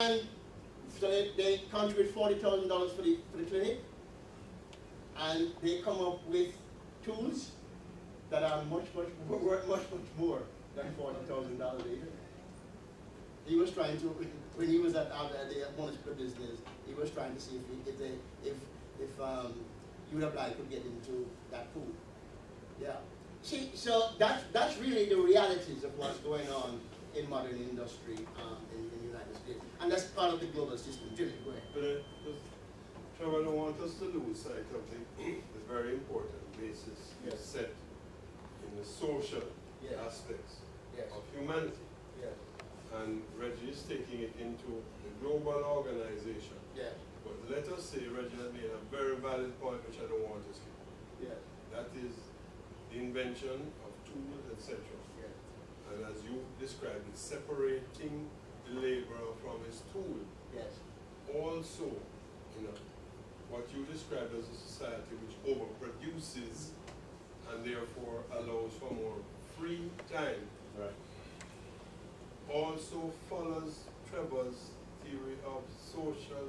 And so they contribute $40,000 for the clinic, and they come up with tools that are worth much more than $40,000 a year. He was trying to, when he was at the municipal business, he was trying to see if UWI could get into that pool. Yeah. See, so that's really the realities of what's going on in modern industry in the United States, and that's part of the global system. Jimmy, go ahead. But Trevor, I don't want us to lose sight of the very important basis set in the social aspects of humanity. Yes. And Reggie is taking it into the global organization. Yes. But let us say Reggie has made a very valid point which I don't want to skip. Yes. That is the invention of tools, etc. Yes. And as you described it, separating the laborer from his tool. Yes. Also, you know, what you described as a society which overproduces and therefore allows for more free time. Right. Also follows Trevor's theory of social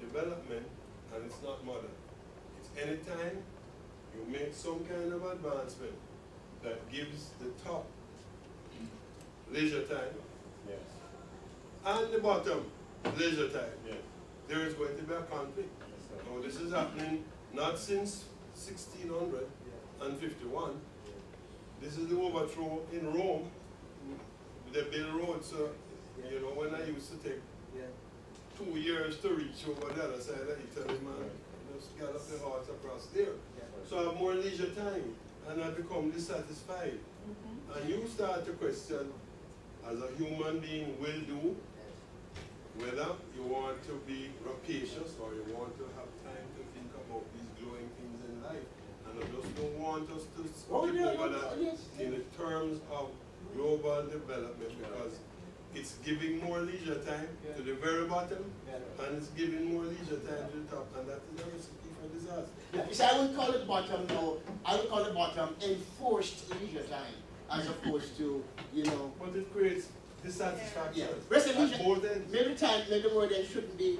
development, and it's not modern. It's any time you make some kind of advancement that gives the top leisure time Yes. and the bottom leisure time. Yes. There is going to be a conflict. Yes, Now this is happening not since 1651. This is the overthrow in Rome. They built roads, so you know, when I used to take 2 years to reach over the other side of Italy, man, just gallop the horse across there. So I have more leisure time, and I become dissatisfied. And you start to question, as a human being will do, whether you want to be rapacious or you want to have time to think about these glowing things in life. And I just don't want us to skip over that in the terms of global development, because it's giving more leisure time to the very bottom, and it's giving more leisure time to the top, and that is a recipe for disaster. You see, I wouldn't call it bottom, no. I would call it bottom enforced leisure time, as opposed to, you know. But it creates dissatisfaction. Rest of leisure, more than maybe the word then shouldn't be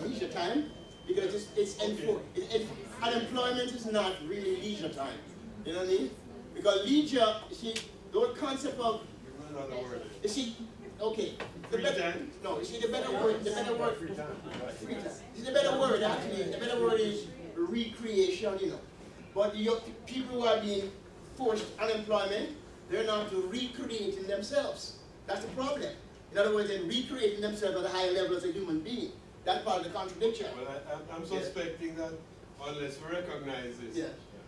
leisure time, because it's unemployment is not really leisure time. You know what I mean? Because leisure, you see, the whole concept of, another word. you see, okay. Free time? No, you see, the better word, free time. You see, the better word actually, the better word is recreation, you know. But people who are being forced unemployment, they're not recreating themselves. That's the problem. In other words, they're recreating themselves at a higher level as a human being. That's part of the contradiction. Well, I'm suspecting that unless we recognize this,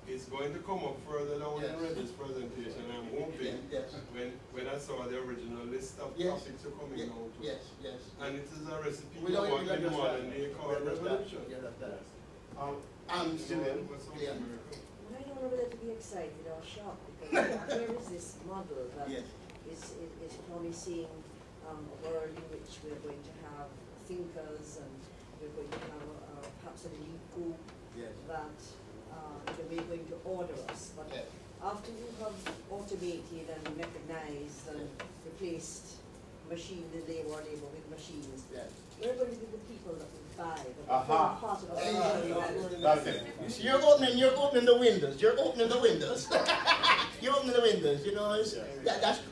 it's going to come up further down in Reggie's presentation. I'm hoping when I saw the original list of topics are coming out. And it is a recipe for what we modern day call revolution. I don't know whether to be excited or shocked, because there is this model that is promising a world in which we're going to have thinkers, and we're going to have perhaps an elite group that we're going to order us. But after you have automated and mechanized and replaced machine and labor with machines, we're going to be the people that will buy, that will form part of the That's it. You're opening the windows. You're opening the windows. You're opening the windows. You know,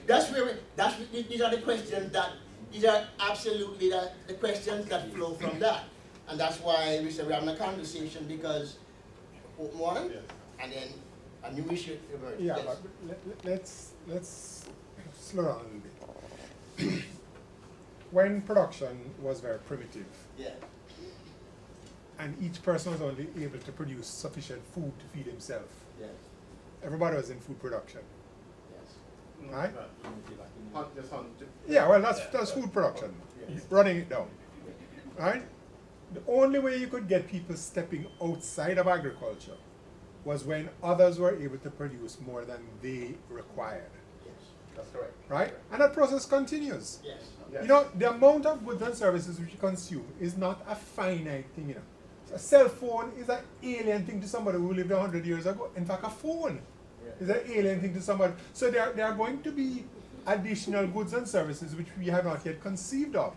that's where these are the questions these are absolutely the questions that flow from that, and that's why we said we're having a conversation, because open one, and then a new issue emerges. Yeah, but let's slow down a little bit. When production was very primitive, and each person was only able to produce sufficient food to feed himself, everybody was in food production. Right? Yeah, well, that's food production, running it down. Right? The only way you could get people stepping outside of agriculture was when others were able to produce more than they required. That's correct. Right? And that process continues. Yes. You know, the amount of goods and services which you consume is not a finite thing, you know. A cell phone is an alien thing to somebody who lived 100 years ago. In fact, a phone is an alien thing to somebody. So there are going to be additional goods and services which we have not yet conceived of.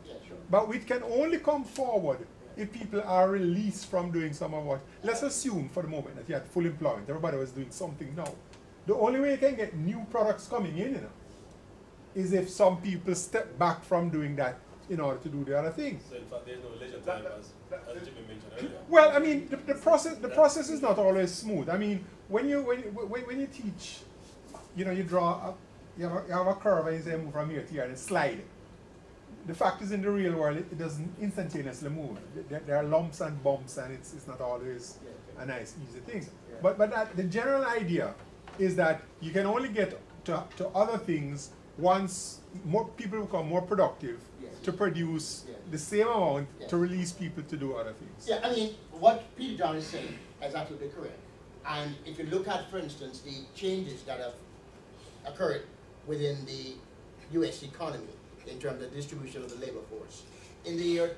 But we can only come forward if people are released from doing some of what. Let's assume for the moment that you had full employment. Everybody was doing something now. The only way you can get new products coming in, is if some people step back from doing that in order to do the other things. So in fact, there's no leisure time as Jimmy mentioned earlier. Well, I mean, the process is not always smooth. I mean, when you teach, you draw you have a curve and you say move from here to here and slide. The fact is, in the real world, it doesn't instantaneously move. There are lumps and bumps, and it's not always a nice, easy thing. Yeah. But the general idea is that you can only get to other things once more people become more productive to produce the same amount to release people to do other things. Yeah, I mean, what Peter John is saying is absolutely correct. And if you look at, for instance, the changes that have occurred within the U.S. economy in terms of the distribution of the labor force. In the year,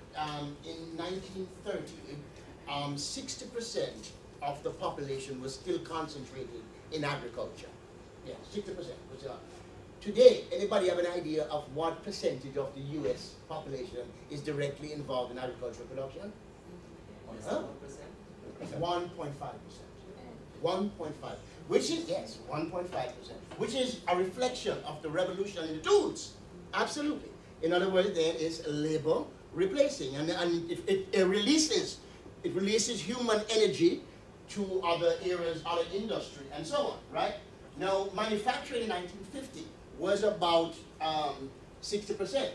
in 1930, 60% of the population was still concentrated in agriculture. Yeah, 60% was Today, anybody have an idea of what percentage of the U.S. population is directly involved in agricultural production? 1.5%. 1.5. Which is, yes, 1.5%. Which is a reflection of the revolution in the tools. Absolutely. In other words, there is labor replacing, and it releases human energy to other areas, other industry, and so on, right? Now, manufacturing in 1950 was about 60%.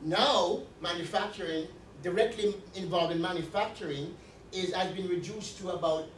Now, manufacturing, directly involved in manufacturing, has been reduced to about